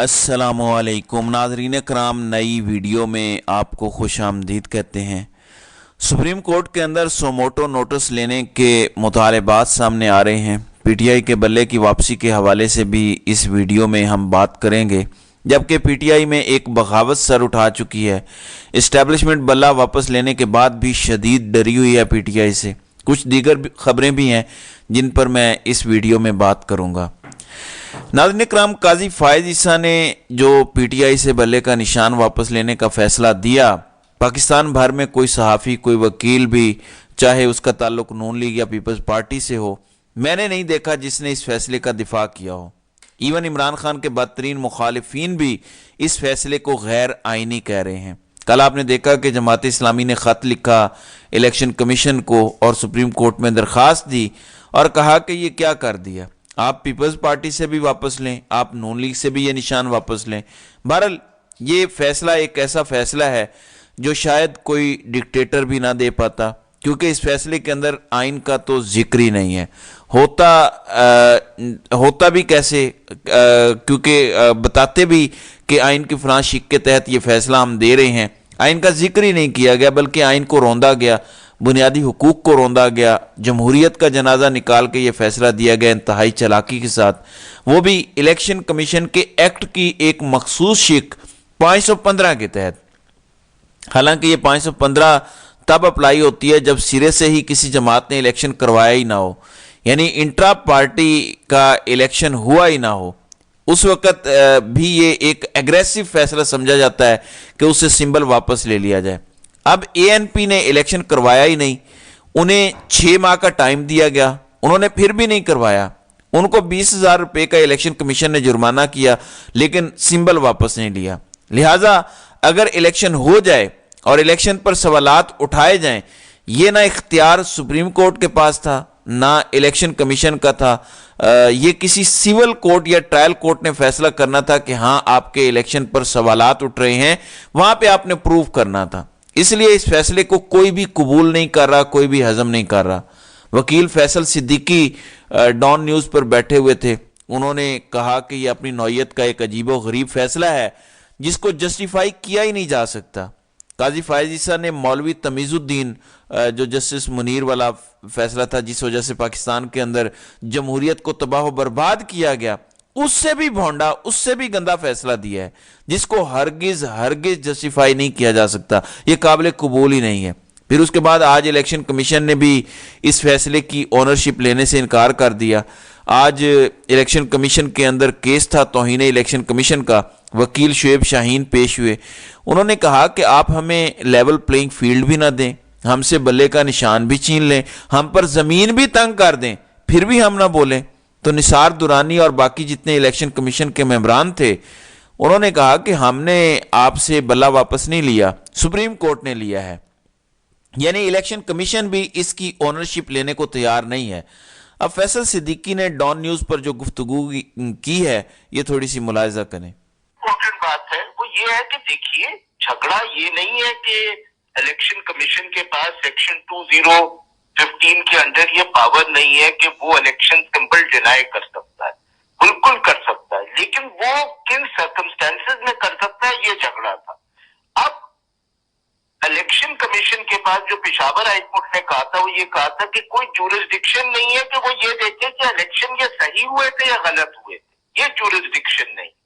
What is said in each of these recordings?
السلام علیکم ناظرین کرام، نئی ویڈیو میں آپ کو خوش آمدید کہتے ہیں۔ سپریم کورٹ کے اندر سوموٹو نوٹس لینے کے مطالبات سامنے آ رہے ہیں۔ پی ٹی آئی کے بلے کی واپسی کے حوالے سے بھی اس ویڈیو میں ہم بات کریں گے، جبکہ پی ٹی آئی میں ایک بغاوت سر اٹھا چکی ہے۔ اسٹیبلشمنٹ بلہ واپس لینے کے بعد بھی شدید ڈری ہوئی ہے پی ٹی آئی سے۔ کچھ دیگر خبریں بھی ہیں جن پر میں اس ویڈیو میں بات کروں گا۔ ناظرین کرام، قاضی فائز عیسیٰ نے جو پی ٹی آئی سے بلے کا نشان واپس لینے کا فیصلہ دیا، پاکستان بھر میں کوئی صحافی، کوئی وکیل بھی، چاہے اس کا تعلق نون لیگ یا پیپلز پارٹی سے ہو، میں نے نہیں دیکھا جس نے اس فیصلے کا دفاع کیا ہو۔ ایون عمران خان کے بدترین مخالفین بھی اس فیصلے کو غیر آئینی کہہ رہے ہیں۔ کل آپ نے دیکھا کہ جماعت اسلامی نے خط لکھا الیکشن کمیشن کو اور سپریم کورٹ میں درخواست دی اور کہا کہ یہ کیا کر دیا، آپ پیپلز پارٹی سے بھی واپس لیں، آپ نون لیگ سے بھی یہ نشان واپس لیں۔ بہرحال یہ فیصلہ ایک ایسا فیصلہ ہے جو شاید کوئی ڈکٹیٹر بھی نہ دے پاتا، کیونکہ اس فیصلے کے اندر آئین کا تو ذکر ہی نہیں ہے۔ ہوتا بھی کیسے، کیونکہ بتاتے بھی کہ آئین کی فلاں شق کے تحت یہ فیصلہ ہم دے رہے ہیں، آئین کا ذکر ہی نہیں کیا گیا، بلکہ آئین کو روندا گیا، بنیادی حقوق کو روندا گیا، جمہوریت کا جنازہ نکال کے یہ فیصلہ دیا گیا انتہائی چالاکی کے ساتھ، وہ بھی الیکشن کمیشن کے ایکٹ کی ایک مخصوص شق 515 کے تحت۔ حالانکہ یہ 515 تب اپلائی ہوتی ہے جب سرے سے ہی کسی جماعت نے الیکشن کروایا ہی نہ ہو، یعنی انٹرا پارٹی کا الیکشن ہوا ہی نہ ہو، اس وقت بھی یہ ایک ایگریسو فیصلہ سمجھا جاتا ہے کہ اسے سمبل واپس لے لیا جائے۔ اب اے این پی نے الیکشن کروایا ہی نہیں، انہیں 6 ماہ کا ٹائم دیا گیا، انہوں نے پھر بھی نہیں کروایا، ان کو 20,000 روپے کا الیکشن کمیشن نے جرمانہ کیا لیکن سمبل واپس نہیں لیا۔ لہٰذا اگر الیکشن ہو جائے اور الیکشن پر سوالات اٹھائے جائیں، یہ نہ اختیار سپریم کورٹ کے پاس تھا نہ الیکشن کمیشن کا تھا، یہ کسی سول کورٹ یا ٹرائل کورٹ نے فیصلہ کرنا تھا کہ ہاں آپ کے الیکشن پر سوالات اٹھ رہے ہیں، وہاں پہ آپ نے پروف کرنا تھا۔ اس لیے اس فیصلے کو کوئی بھی قبول نہیں کر رہا، کوئی بھی ہضم نہیں کر رہا۔ وکیل فیصل صدیقی ڈان نیوز پر بیٹھے ہوئے تھے، انہوں نے کہا کہ یہ اپنی نوعیت کا ایک عجیب و غریب فیصلہ ہے جس کو جسٹیفائی کیا ہی نہیں جا سکتا۔ قاضی فائز عیسیٰ نے مولوی تمیز الدین، جو جسٹس منیر والا فیصلہ تھا جس وجہ سے پاکستان کے اندر جمہوریت کو تباہ و برباد کیا گیا، اس سے بھی بھونڈا، اس سے بھی گندا فیصلہ دیا ہے جس کو ہرگز جسٹیفائی نہیں کیا جا سکتا، یہ قابل قبول ہی نہیں ہے۔ پھر اس کے بعد آج الیکشن کمیشن نے بھی اس فیصلے کی اونرشپ لینے سے انکار کر دیا۔ آج الیکشن کمیشن کے اندر کیس تھا توہین الیکشن کمیشن کا، وکیل شعیب شاہین پیش ہوئے، انہوں نے کہا کہ آپ ہمیں لیول پلینگ فیلڈ بھی نہ دیں، ہم سے بلے کا نشان بھی چھین لیں، ہم پر زمین بھی تنگ کر دیں، پھر بھی ہم نہ بولیں۔ تو نثار درانی اور باقی جتنے الیکشن کمیشن کے ممبران تھے، انہوں نے کہا کہ ہم نے آپ سے بلہ واپس نہیں لیا، سپریم کورٹ نے لیا ہے۔ یعنی الیکشن کمیشن بھی اس کی اونرشپ لینے کو تیار نہیں ہے۔ اب فیصل صدیقی نے ڈان نیوز پر جو گفتگو کی ہے، یہ تھوڑی سی ملاحظہ کریں۔ امپورٹنٹ بات ہے وہ یہ ہے کہ دیکھیے، جھگڑا یہ نہیں ہے کہ الیکشن کمیشن کے پاس سیکشن 2015 کے انڈر یہ پاور نہیں ہے کہ وہ الیکشن سمبل ڈینائی کر سکتا ہے، بالکل کر سکتا ہے، لیکن وہ کن سرکمسٹانسز میں کر سکتا ہے، یہ جھگڑا تھا۔ اب الیکشن کمیشن کے پاس جو پشاور ہائی کورٹ نے کہا تھا، وہ یہ کہا تھا کہ کوئی جورسڈکشن نہیں ہے کہ وہ یہ دیکھے کہ الیکشن یہ صحیح ہوئے تھے یا غلط ہوئے تھے، یہ جورسڈکشن نہیں۔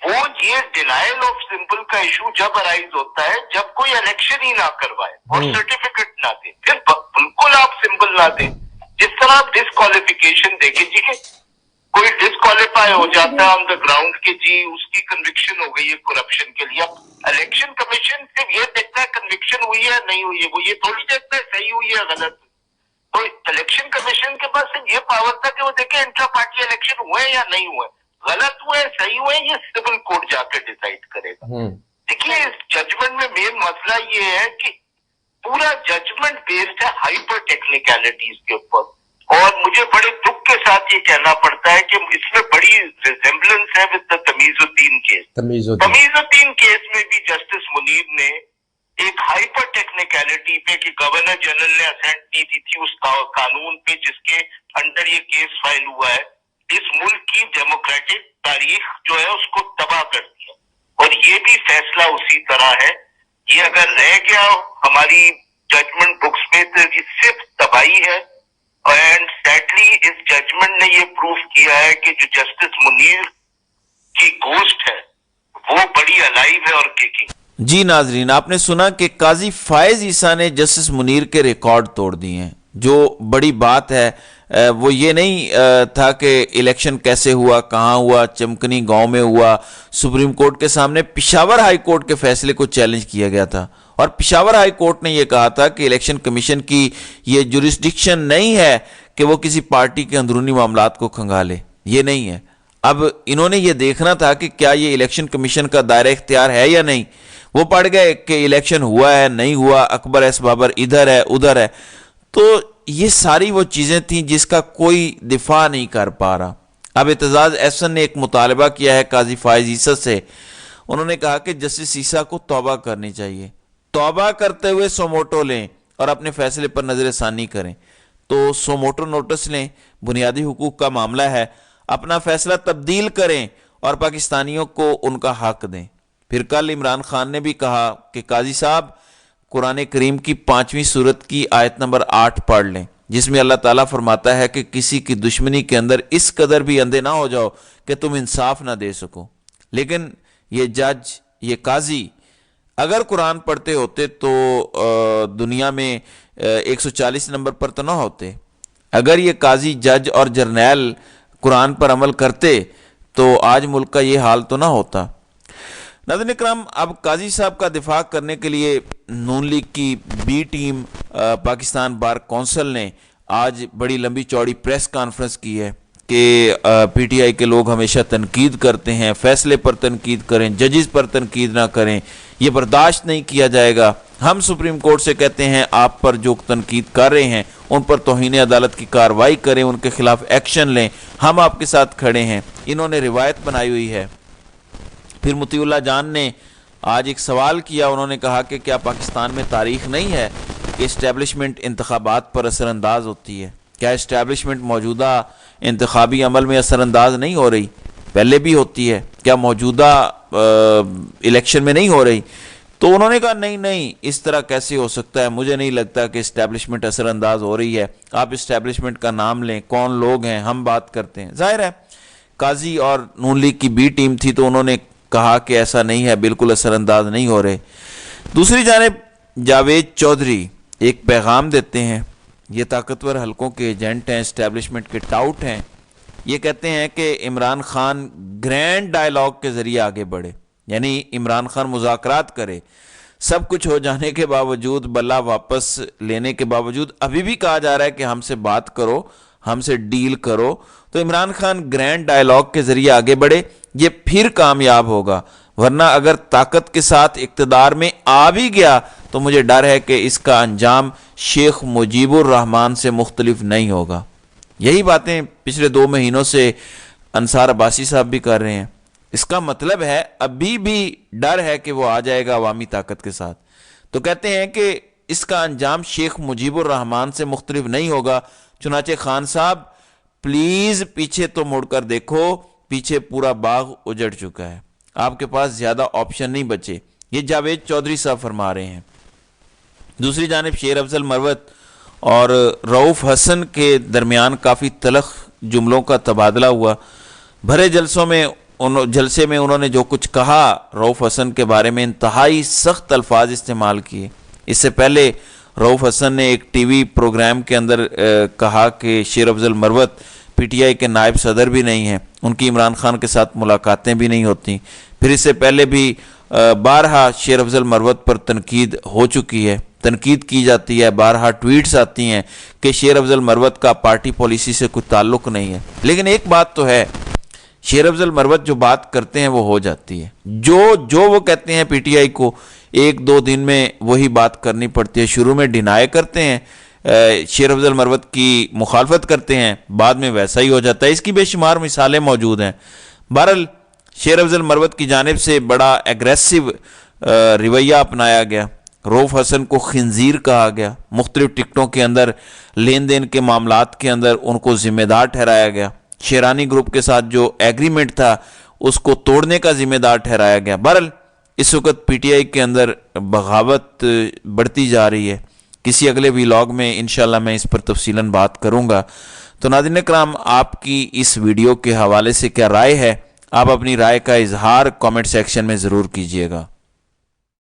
وہ یہ ڈینائل آف سمبل کا ایشو جب ارائز ہوتا ہے جب کوئی الیکشن ہی نہ کروائے اور سرٹیفکیٹ نہ دے، پھر بالکل آپ سمبل نہ دیں۔ جس طرح آپ ڈسکوالیفیکیشن دیکھیں، جی کہ کوئی ڈسکوالیفائی ہو جاتا ہے آن دا گراؤنڈ کہ جی اس کی کنوکشن ہو گئی ہے کرپشن کے لیے، اب الیکشن کمیشن صرف یہ دیکھتا ہے کنوکشن ہوئی ہے نہیں ہوئی ہے، وہ یہ تھوڑی دیکھتا ہے صحیح ہوئی ہے غلط۔ تو الیکشن کمیشن کے پاس صرف یہ پاور تھا کہ وہ دیکھے انٹرا پارٹی الیکشن ہوئے یا نہیں ہوئے، غلط ہوئے صحیح ہوئے، یہ سول کورٹ جا کے ڈیسائیڈ کرے گا۔ دیکھیے اس ججمنٹ میں مین مسئلہ یہ ہے کہ پورا ججمنٹ بیسڈ ہے ہائپر ٹیکنیکلٹیز کے اوپر، اور مجھے بڑے دکھ کے ساتھ یہ کہنا پڑتا ہے کہ اس میں بڑی ریزمبلنس ہے ود تمیز الدین کیس۔ تمیز الدین کیس میں بھی جسٹس منیر نے ایک ہائپر ٹیکنیکلٹی پہ کہ گورنر جنرل نے اسینٹ نہیں دی تھی اس قانون پہ جس کے انڈر یہ کیس فائل ہوا ہے، اس ملک کی ڈیموکریٹک तारीख जो है उसको तबाह कर दिया। और ये भी फैसला उसी तरह है, ये अगर रह गया हमारी जजमेंट बुक्स में तो ये सिर्फ तबाही है। एंड सैडली इस जजमेंट ने ये प्रूव किया है कि जो जस्टिस मुनीर की गोस्ट है वो बड़ी अलाइव है और किकिंग। जी नाजरीन, आपने सुना कि काजी फायज ईसा ने जस्टिस मुनीर के रिकॉर्ड तोड़ दिए हैं। जो बड़ी बात है वो ये नहीं था कि इलेक्शन कैसे हुआ, कहाँ हुआ, चमकनी गांव में हुआ। सुप्रीम कोर्ट के सामने पिशावर हाई कोर्ट के फैसले को चैलेंज किया गया था और पिशावर हाई कोर्ट ने यह कहा था कि इलेक्शन कमीशन की ये जुरिस्डिक्शन नहीं है कि वो किसी पार्टी के अंदरूनी मामलात को खंगाले, ये नहीं है। अब इन्होंने ये देखना था कि क्या ये इलेक्शन कमीशन का दायरा इख्तियार है या नहीं। वो पढ़ गए कि इलेक्शन हुआ है, नहीं हुआ, अकबर एस बाबर इधर है उधर है। तो ये सारी वो चीज़ें थी जिसका कोई दिफा नहीं कर पा रहा। अब एतजाज एहसन ने एक मुतालबा किया है काजी फायज ईसा से। उन्होंने कहा कि जस्टिस ईसा को तौबा करनी चाहिए, तौबा करते हुए सोमोटो लें और अपने फैसले पर नजरसानी करें। तो सोमोटो नोटिस लें, बुनियादी हुकूक का मामला है, अपना फैसला तब्दील करें और पाकिस्तानियों को उनका हक दें। फिर कल इमरान खान ने भी कहा कि काजी साहब कुरान करीम की 5वीं सूरत की आयत नंबर 8 पढ़ लें, जिसमें अल्लाह ताला फरमाता है कि किसी की दुश्मनी के अंदर इस कदर भी अंधे ना हो जाओ कि तुम इंसाफ ना दे सको। लेकिन ये जज, ये काजी अगर कुरान पढ़ते होते तो दुनिया में 140 नंबर पर तो ना होते। अगर ये काजी, जज और जर्नैल कुरान पर अमल करते तो आज मुल्क का ये हाल तो ना होता। नाज़रीन इकराम, अब काजी साहब का दिफा करने के लिए नून लीग की B team Pakistan bar council ने आज बड़ी लंबी चौड़ी प्रेस कॉन्फ्रेंस की है कि पीटीआई के लोग हमेशा तनकीद करते हैं, फैसले पर तनकीद करें, जजेस पर तनकीद ना करें, ये बर्दाश्त नहीं किया जाएगा। हम सुप्रीम कोर्ट से कहते हैं आप पर जो तनकीद कर रहे हैं उन पर तौहीन अदालत की कार्रवाई करें, उनके खिलाफ एक्शन लें, हम आपके साथ खड़े हैं। इन्होंने रिवायत बनाई हुई है। फिर मुतीउल्लाह जान ने आज एक सवाल किया, उन्होंने कहा कि क्या पाकिस्तान में तारीख नहीं है कि इस्टेब्लिशमेंट इंतखाबात पर असरअंदाज होती है? क्या इस्टेब्लिशमेंट मौजूदा इंतखाबी अमल में असरअंदाज नहीं हो रही? पहले भी होती है, क्या मौजूदा इलेक्शन में नहीं हो रही? तो उन्होंने कहा नहीं, इस तरह कैसे हो सकता है, मुझे नहीं लगता कि इस्टेब्लिशमेंट असरअंदाज हो रही है। आप इस्टेब्लिशमेंट का नाम लें, कौन लोग हैं, हम बात करते हैं। जाहिर है काजी और नून लीग की बी टीम थी तो उन्होंने कहा कि ऐसा नहीं है, बिल्कुल असरअंदाज नहीं हो रहे। दूसरी जानिब जावेद चौधरी एक पैगाम देते हैं। ये ताकतवर हलकों के एजेंट हैं, इस्टेब्लिशमेंट के टाउट हैं। ये कहते हैं कि इमरान खान ग्रैंड डायलॉग के जरिए आगे बढ़े, यानी इमरान खान मुज़ाकरात करे। सब कुछ हो जाने के बावजूद, बल्ला वापस लेने के बावजूद अभी भी कहा जा रहा है कि हमसे बात करो, हमसे डील करो। तो इमरान खान ग्रैंड डायलॉग के जरिए आगे बढ़े, ये फिर कामयाब होगा। वरना अगर ताकत के साथ इक्तदार में आ भी गया तो मुझे डर है कि इसका अंजाम शेख मुजीबुर रहमान से मुख्तलिफ नहीं होगा। यही बातें पिछले 2 महीनों से अंसार अब्बासी साहब भी कर रहे हैं। इसका मतलब है अभी भी डर है कि वो आ जाएगा अवामी ताकत के साथ। तो कहते हैं कि इसका अंजाम शेख मुजीबुर रहमान से मुख्तलिफ नहीं होगा। चुनाचे खान साहब प्लीज पीछे तो मुड़कर देखो, पीछे पूरा बाग उजड़ चुका है, आपके पास ज्यादा ऑप्शन नहीं बचे। ये जावेद चौधरी साहब फरमा रहे हैं। दूसरी जानिब शेर अफजल मरवत और रऊफ हसन के दरमियान काफ़ी तलख जुमलों का तबादला हुआ। भरे जलसे में उन्होंने जो कुछ कहा रऊफ हसन के बारे में, इंतहाई सख्त अल्फाज इस्तेमाल किए। इससे पहले रऊफ हसन ने एक टीवी प्रोग्राम के अंदर कहा कि शेर अफजल मरवत पीटीआई के नायब सदर भी नहीं हैं, उनकी इमरान खान के साथ मुलाकातें भी नहीं होती। फिर इससे पहले भी बारहा शेर अफजल मरवत पर तनकीद हो चुकी है, तनकीद की जाती है, बारहा ट्वीट्स आती हैं कि शेर अफजल मरवत का पार्टी पॉलिसी से कोई ताल्लुक नहीं है। लेकिन एक बात तो है, शेर अफजल मरवत जो बात करते हैं वो हो जाती है। जो वो कहते हैं पीटीआई को 1-2 दिन में वही बात करनी पड़ती है। शुरू में डिनाई करते हैं, शेर अफजल मरवत की मुखालफत करते हैं, बाद में वैसा ही हो जाता है। इसकी बेशुमार मिसालें मौजूद हैं। बहरहाल शेर अफजल मरवत की जानिब से बड़ा एग्रेसिव रवैया अपनाया गया। रऊफ हसन को खिंजीर कहा गया, मुख्तलिफ टिकटों के अंदर लेन देन के मामलात के अंदर उनको जिम्मेदार ठहराया गया। शेरानी ग्रुप के साथ जो एग्रीमेंट था उसको तोड़ने का जिम्मेदार ठहराया गया। बहरहाल इस वक्त पीटीआई के अंदर बगावत बढ़ती जा रही है। किसी अगले व्लॉग में इंशाल्लाह मैं इस पर तफसीलन बात करूंगा। तो नाज़रीन इकराम, आपकी इस वीडियो के हवाले से क्या राय है? आप अपनी राय का इजहार कमेंट सेक्शन में ज़रूर कीजिएगा।